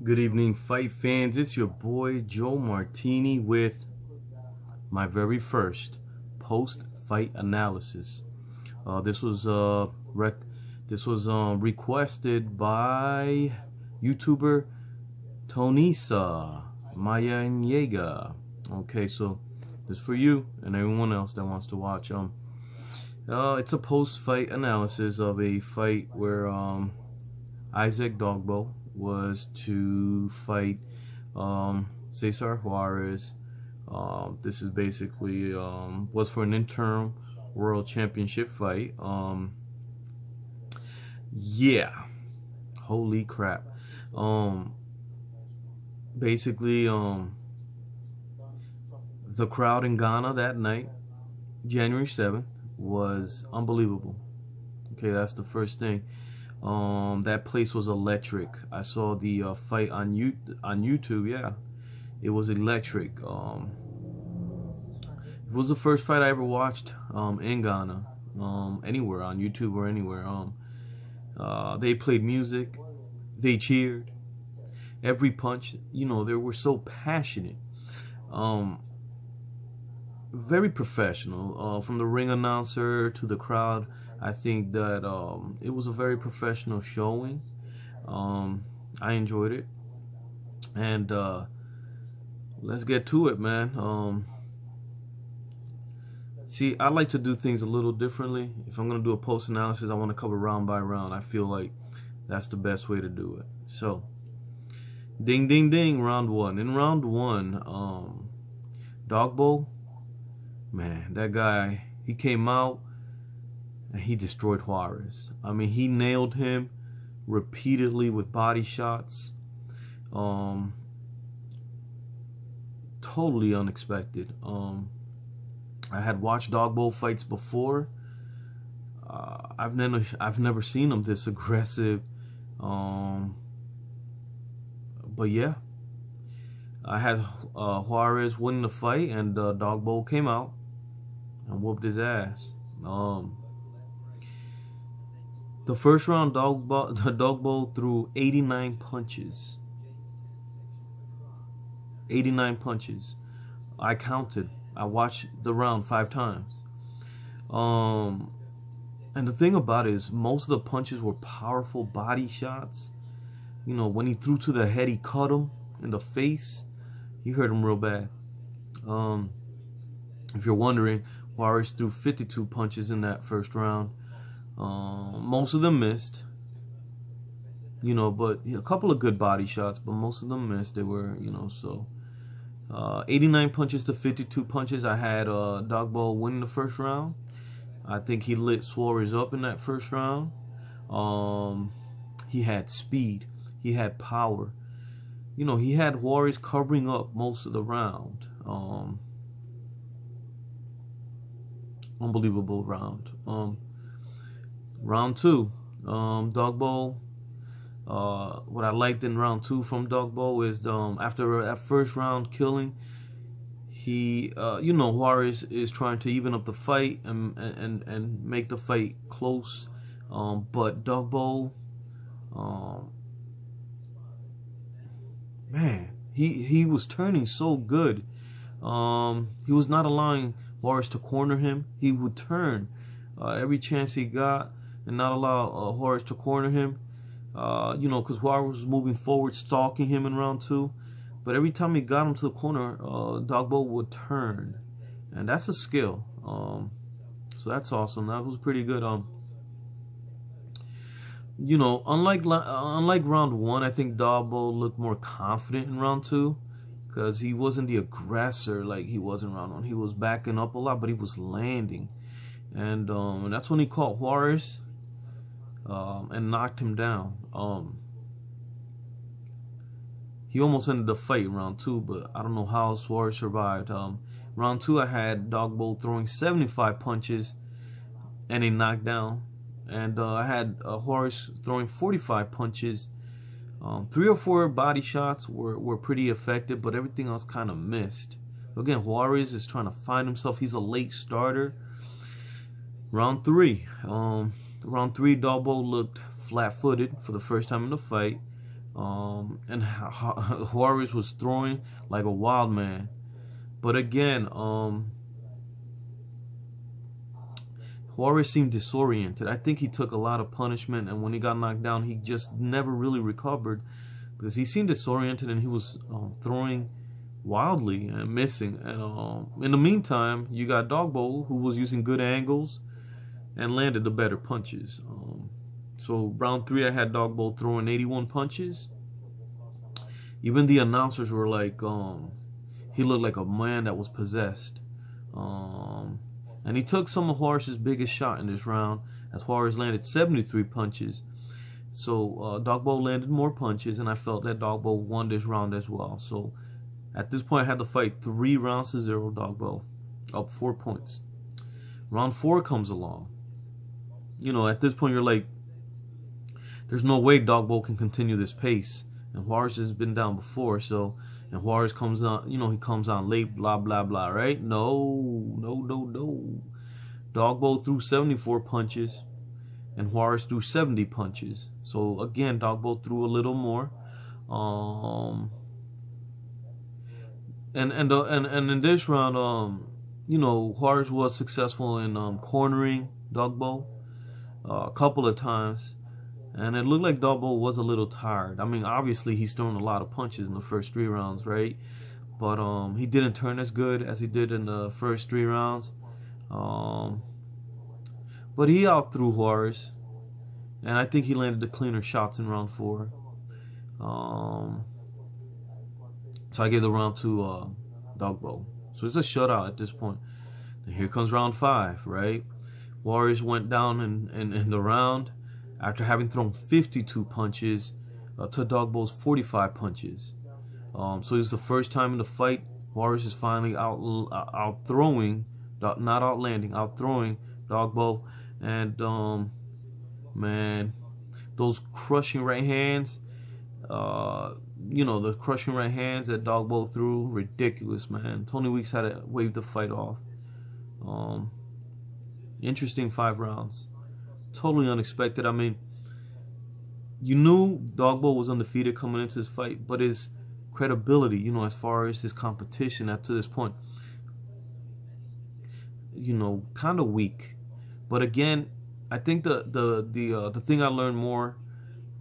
Good evening, fight fans. It's your boy Joe Martini with my very first post-fight analysis. This was requested by YouTuber Tonisa Mayanega. Okay, so this is for you and everyone else that wants to watch. It's a post-fight analysis of a fight where Isaac Dogboe was to fight Cesar Jaurez. This is basically was for an interim world championship fight. Yeah, holy crap. Basically, the crowd in Ghana that night, January 7th, was unbelievable. Okay, that's the first thing. That place was electric. I saw the fight on YouTube. Yeah, it was electric. It was the first fight I ever watched in Ghana, anywhere on YouTube or anywhere. They played music, they cheered, every punch. You know, they were so passionate. Very professional. From the ring announcer to the crowd. I think that it was a very professional showing. I enjoyed it, and let's get to it, man. See, I like to do things a little differently. If I'm gonna do a post analysis, I want to cover round by round. I feel like that's the best way to do it. So, ding, ding, ding. Round one. In round one, Dogboe, man, that guy, he came out. And he destroyed Jaurez. I mean, he nailed him repeatedly with body shots. Totally unexpected. I had watched Dogboe fights before. I've never seen him this aggressive. But yeah, I had Jaurez winning the fight, and Dogboe came out and whooped his ass. The first round, Dogboe threw 89 punches. 89 punches. I counted. I watched the round 5 times. And the thing about it is, most of the punches were powerful body shots. You know, when he threw to the head, he cut him in the face. He hurt him real bad. If you're wondering, Jaurez threw 52 punches in that first round. Most of them missed, you know, but a couple of good body shots, but most of them missed. They were, you know, so 89 punches to 52 punches. I had Dogboe winning the first round. I think he lit Jaurez up in that first round. He had speed, he had power. You know, he had Jaurez covering up most of the round. Unbelievable round. Round two, Dogboe. What I liked in round two from Dogboe is after that first round killing, he, you know, Jaurez is trying to even up the fight and make the fight close. But Dogboe, man, he was turning so good. He was not allowing Jaurez to corner him. He would turn every chance he got, and not allow Jaurez to corner him, you know, because Jaurez was moving forward, stalking him in round two. But every time he got him to the corner, Dogboe would turn, and that's a skill. So that's awesome. That was pretty good. You know, unlike round one, I think Dogboe looked more confident in round two, because he wasn't the aggressor like he was in round one. He was backing up a lot, but he was landing, and that's when he caught Jaurez. And knocked him down. He almost ended the fight in round two, but I don't know how Jaurez survived. Round two, I had Dogboe throwing 75 punches and a knockdown, and I had Jaurez throwing 45 punches. 3 or 4 body shots were pretty effective, but everything else kind of missed. Again, Jaurez is trying to find himself. He's a late starter. Round three, Dogboe looked flat-footed for the first time in the fight. And Jaurez was throwing like a wild man. But again, Jaurez seemed disoriented. I think he took a lot of punishment, and when he got knocked down, he just never really recovered because he seemed disoriented and he was throwing wildly and missing. And in the meantime, you got Dogboe, who was using good angles and landed the better punches. So round 3, I had Dogboe throwing 81 punches. Even the announcers were like, he looked like a man that was possessed. And he took some of Jaurez's biggest shot in this round, as Jaurez landed 73 punches. So Dogboe landed more punches, and I felt that Dogboe won this round as well. So at this point, I had to fight 3 rounds to 0. Dogboe up 4 points. Round 4 comes along. You know, at this point, you're like, there's no way Dogboe can continue this pace. And Jaurez has been down before, so, and Jaurez comes on, you know, he comes on late, blah, blah, blah, right? No. Dogboe threw 74 punches, and Jaurez threw 70 punches. So, again, Dogboe threw a little more. And in this round, you know, Jaurez was successful in cornering Dogboe a couple of times. And it looked like Dogboe was a little tired. I mean, obviously, he's thrown a lot of punches in the first 3 rounds, right? But he didn't turn as good as he did in the first 3 rounds. But he out-threw Jaurez. And I think he landed the cleaner shots in round 4. So I gave the round to Dogboe. So it's a shutout at this point. And here comes round 5, right? Jaurez went down in the round after having thrown 52 punches to Dogboe's 45 punches. So it's the first time in the fight Jaurez is finally outthrowing, not outlanding, outthrowing Dogboe. And man, those crushing right hands, you know, the crushing right hands that Dogboe threw, ridiculous, man. Tony Weeks had to wave the fight off. Interesting 5 rounds. Totally unexpected. I mean, you knew Dogboe was undefeated coming into this fight, but his credibility, you know, as far as his competition up to this point, you know, kind of weak. But again, I think the thing I learned more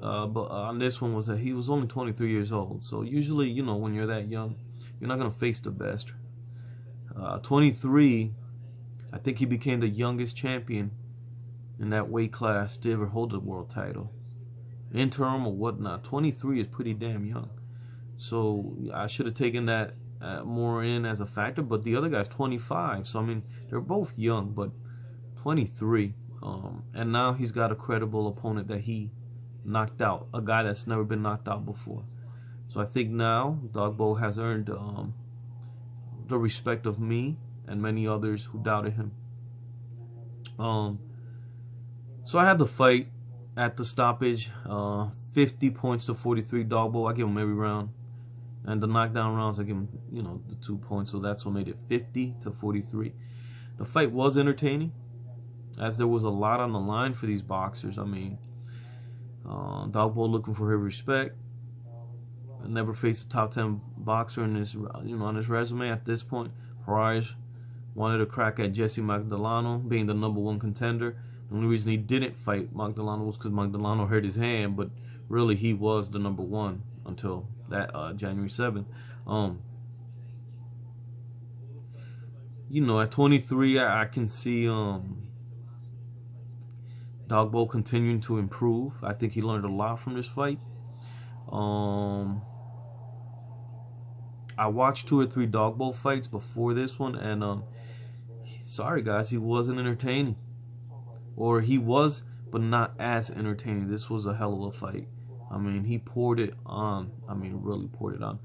on this one was that he was only 23 years old. So usually, you know, when you're that young, you're not gonna face the best. 23, I think he became the youngest champion in that weight class to ever hold the world title, interim or whatnot. 23 is pretty damn young. So I should have taken that more in as a factor. But the other guy's 25, so I mean, they're both young, but 23. And now he's got a credible opponent that he knocked out, a guy that's never been knocked out before. So I think now Dogboe has earned the respect of me and many others who doubted him. So I had the fight at the stoppage, 50 points to 43 Dogboe. I give him every round. And the knockdown rounds, I give him, you know, the 2 points. So that's what made it 50 to 43. The fight was entertaining, as there was a lot on the line for these boxers. I mean, Dogboe looking for his respect. Never faced a top 10 boxer in his, you know, on his resume at this point. Jaurez wanted a crack at Jesse Magdaleno, being the #1 contender. The only reason he didn't fight Magdaleno was because Magdaleno hurt his hand, but really he was the #1 until that January 7th. You know, at 23, I can see Dogboe continuing to improve. I think he learned a lot from this fight. I watched 2 or 3 Dogboe fights before this one, and sorry guys, he wasn't entertaining. Or he was, but not as entertaining. This was a hell of a fight. I mean, he poured it on. I mean, really poured it on.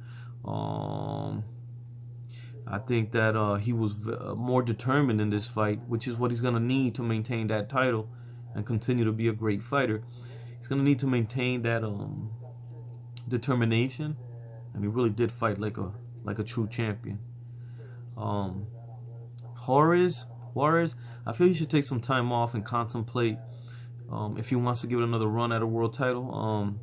I think that he was more determined in this fight, which is what he's going to need to maintain that title and continue to be a great fighter. He's going to need to maintain that determination, and he really did fight like a true champion. Jaurez, I feel he should take some time off and contemplate if he wants to give it another run at a world title.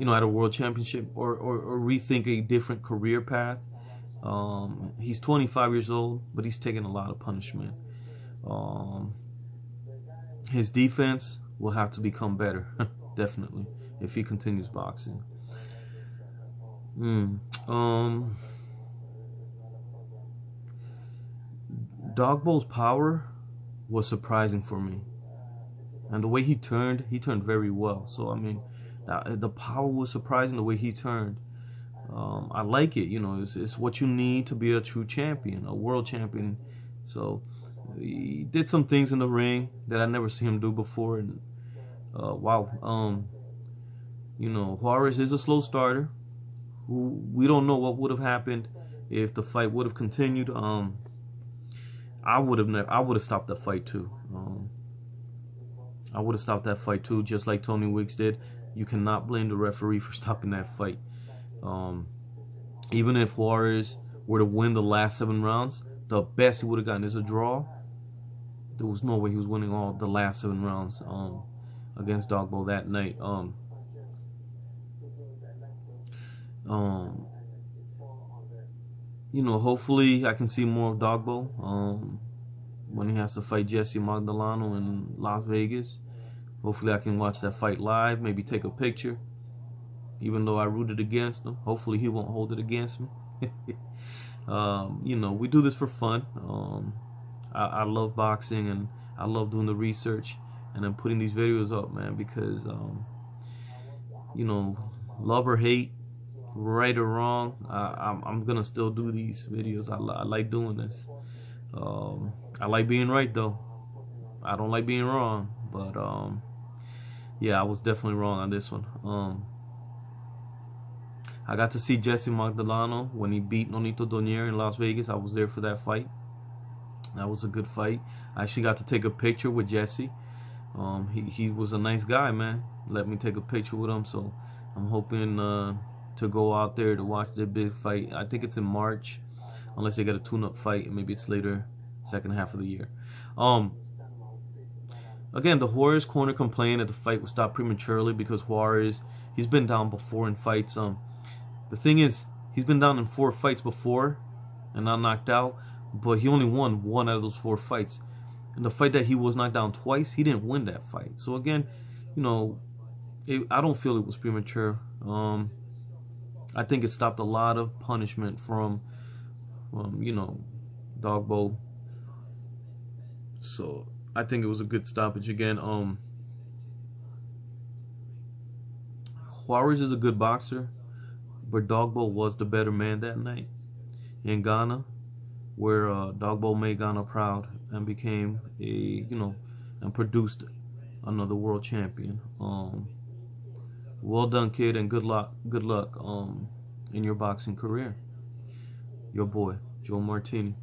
at a world championship or rethink a different career path. He's 25 years old, but he's taking a lot of punishment. His defense will have to become better, definitely, if he continues boxing. Dogboe's power was surprising for me, and the way he turned very well. So I mean, the power was surprising. The way he turned, I like it. It's what you need to be a true champion, a world champion. So he did some things in the ring that I never seen him do before, and wow. Jaurez is a slow starter. We don't know what would have happened if the fight would have continued. I would have stopped that fight too. I would have stopped that fight too, just like Tony Wicks did. You cannot blame the referee for stopping that fight. Even if Jaurez were to win the last 7 rounds, the best he would have gotten is a draw. There was no way he was winning all the last 7 rounds against Dogboe that night. Hopefully I can see more of Dogboe when he has to fight Jesse Magdaleno in Las Vegas. Hopefully I can watch that fight live, maybe take a picture, even though I rooted against him. Hopefully he won't hold it against me. We do this for fun. I love boxing, and I love doing the research, and I'm putting these videos up, man, because love or hate, right or wrong, I'm gonna still do these videos. I like doing this. I like being right, though. I don't like being wrong, but yeah, I was definitely wrong on this one. I got to see Jesse Magdaleno when he beat Nonito Donaire in Las Vegas. I was there for that fight. That was a good fight. I actually got to take a picture with Jesse. He was a nice guy, man. Let me take a picture with him, so I'm hoping to go out there to watch the big fight. I think it's in March, unless they get a tune-up fight. Maybe it's later, second half of the year. Again, the Juarez corner complained that the fight was stopped prematurely because Juarez, he's been down before in fights. The thing is, he's been down in 4 fights before and not knocked out, but he only won 1 out of those 4 fights. And the fight that he was knocked down twice, he didn't win that fight. So again, I don't feel it was premature. I think it stopped a lot of punishment from Dogboe. So I think it was a good stoppage. Again, Juarez is a good boxer, but Dogboe was the better man that night in Ghana, where Dogboe made Ghana proud and became and produced another world champion. Well done, kid, and good luck in your boxing career. Your boy, Joe Martini.